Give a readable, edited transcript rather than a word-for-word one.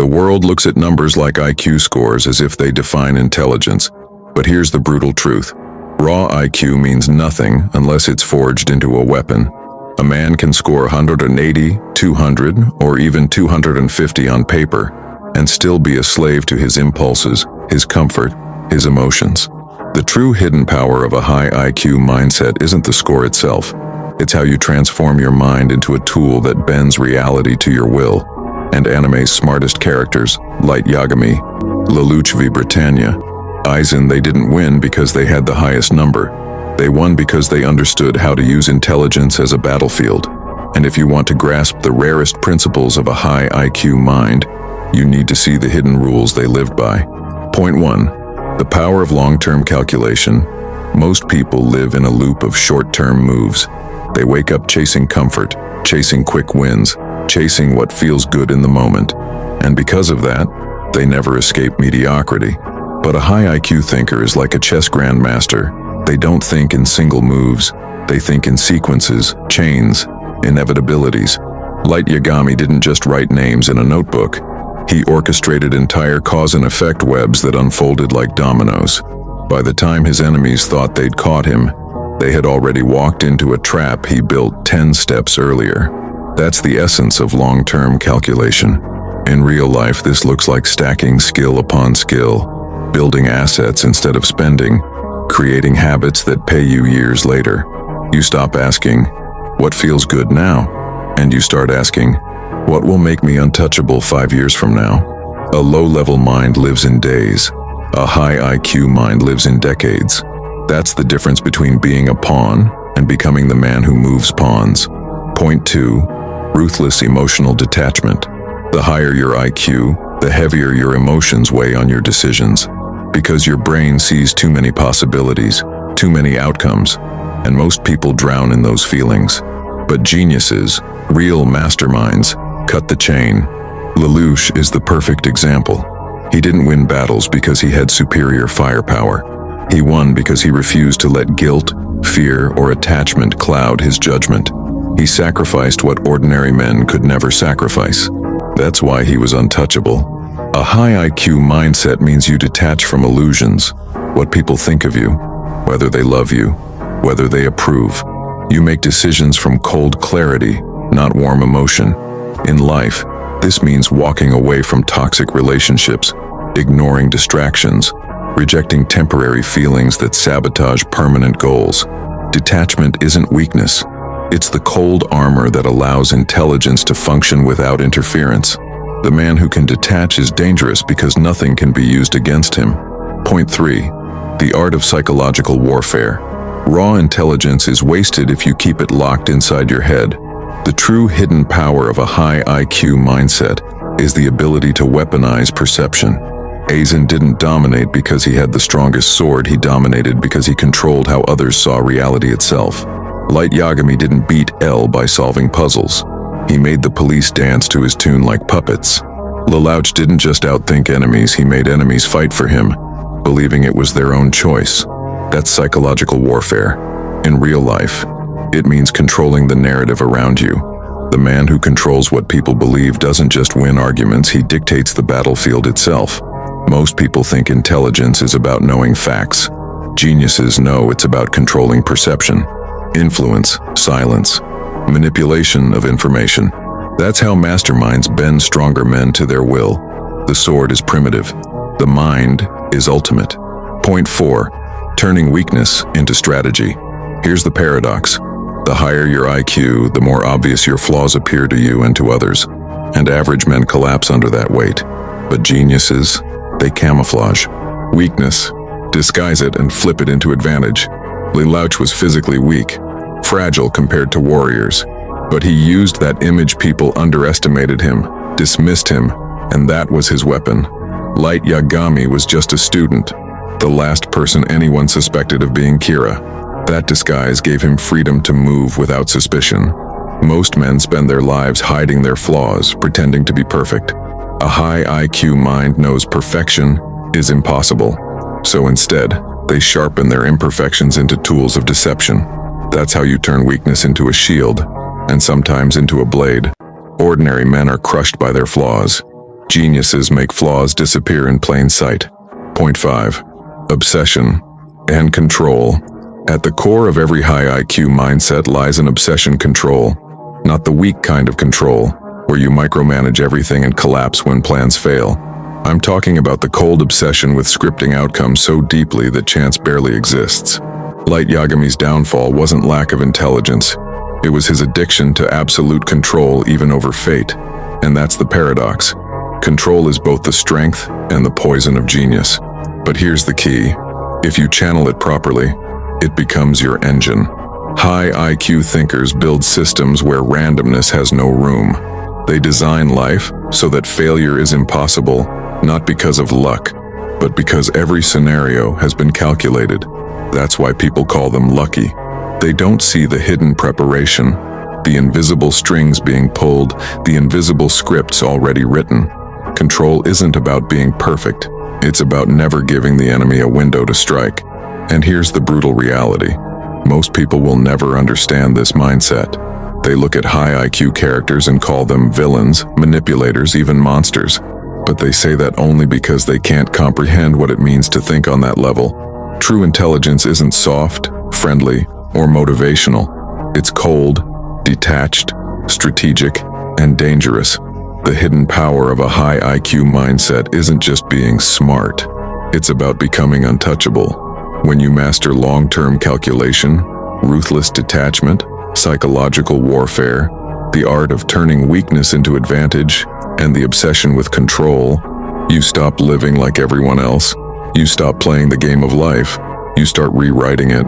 The world looks at numbers like IQ scores as if they define intelligence. But here's the brutal truth. Raw IQ means nothing unless it's forged into a weapon. A man can score 180, 200, or even 250 on paper, and still be a slave to his impulses, his comfort, his emotions. The true hidden power of a high IQ mindset isn't the score itself. It's how you transform your mind into a tool that bends reality to your will. And anime's smartest characters, Light Yagami, Lelouch Lamperouge, Aizen, they didn't win because they had the highest number. They won because they understood how to use intelligence as a battlefield. And if you want to grasp the rarest principles of a high IQ mind, you need to see the hidden rules they lived by. Point 1. The power of long-term calculation. Most people live in a loop of short-term moves. They wake up chasing comfort, chasing quick wins, chasing what feels good in the moment. And because of that, they never escape mediocrity. But a high IQ thinker is like a chess grandmaster. They don't think in single moves. They think in sequences, chains, inevitabilities. Light Yagami didn't just write names in a notebook. He orchestrated entire cause and effect webs that unfolded like dominoes. By the time his enemies thought they'd caught him, they had already walked into a trap he built 10 steps earlier. That's the essence of long-term calculation. In real life, this looks like stacking skill upon skill, building assets instead of spending, creating habits that pay you years later. You stop asking, what feels good now? And you start asking, what will make me untouchable 5 years from now? A low-level mind lives in days. A high IQ mind lives in decades. That's the difference between being a pawn and becoming the man who moves pawns. Point 2. Ruthless emotional detachment. The higher your IQ, the heavier your emotions weigh on your decisions. Because your brain sees too many possibilities, too many outcomes, and most people drown in those feelings. But geniuses, real masterminds, cut the chain. Lelouch is the perfect example. He didn't win battles because he had superior firepower. He won because he refused to let guilt, fear, or attachment cloud his judgment. He sacrificed what ordinary men could never sacrifice. That's why he was untouchable. A high IQ mindset means you detach from illusions, what people think of you, whether they love you, whether they approve. You make decisions from cold clarity, not warm emotion. In life, this means walking away from toxic relationships, ignoring distractions, rejecting temporary feelings that sabotage permanent goals. Detachment isn't weakness. It's the cold armor that allows intelligence to function without interference. The man who can detach is dangerous because nothing can be used against him. Point 3. The art of psychological warfare. Raw intelligence is wasted if you keep it locked inside your head. The true hidden power of a high IQ mindset is the ability to weaponize perception. Aizen didn't dominate because he had the strongest sword, he dominated because he controlled how others saw reality itself. Light Yagami didn't beat L by solving puzzles. He made the police dance to his tune like puppets. Lelouch didn't just outthink enemies, he made enemies fight for him, believing it was their own choice. That's psychological warfare. In real life, it means controlling the narrative around you. The man who controls what people believe doesn't just win arguments, he dictates the battlefield itself. Most people think intelligence is about knowing facts. Geniuses know it's about controlling perception, influence, silence, manipulation of information. That's how masterminds bend stronger men to their will. The sword is primitive. The mind is ultimate. Point 4. Turning weakness into strategy. Here's the paradox. The higher your IQ, the more obvious your flaws appear to you and to others. And average men collapse under that weight. But geniuses, they camouflage weakness, disguise it, and flip it into advantage. Lelouch was physically weak, fragile compared to warriors, but he used that image. People underestimated him, dismissed him, and that was his weapon. Light Yagami was just a student, the last person anyone suspected of being Kira. That disguise gave him freedom to move without suspicion. Most men spend their lives hiding their flaws, pretending to be perfect. A high IQ mind knows perfection is impossible. So instead, they sharpen their imperfections into tools of deception. That's how you turn weakness into a shield, and sometimes into a blade. Ordinary men are crushed by their flaws. Geniuses make flaws disappear in plain sight. Point 5. Obsession and control. At the core of every high IQ mindset lies an obsession control, not the weak kind of control, where you micromanage everything and collapse when plans fail. I'm talking about the cold obsession with scripting outcomes so deeply that chance barely exists. Light Yagami's downfall wasn't lack of intelligence. It was his addiction to absolute control even over fate. And that's the paradox. Control is both the strength and the poison of genius. But here's the key. If you channel it properly, it becomes your engine. High IQ thinkers build systems where randomness has no room. They design life so that failure is impossible, not because of luck, but because every scenario has been calculated. That's why people call them lucky. They don't see the hidden preparation, the invisible strings being pulled, the invisible scripts already written. Control isn't about being perfect. It's about never giving the enemy a window to strike. And here's the brutal reality. Most people will never understand this mindset. They look at high IQ characters and call them villains, manipulators, even monsters. But they say that only because they can't comprehend what it means to think on that level. True intelligence isn't soft, friendly, or motivational. It's cold, detached, strategic, and dangerous. The hidden power of a high IQ mindset isn't just being smart. It's about becoming untouchable. When you master long-term calculation, ruthless detachment, psychological warfare, the art of turning weakness into advantage, and the obsession with control, you stop living like everyone else. You stop playing the game of life. You start rewriting it.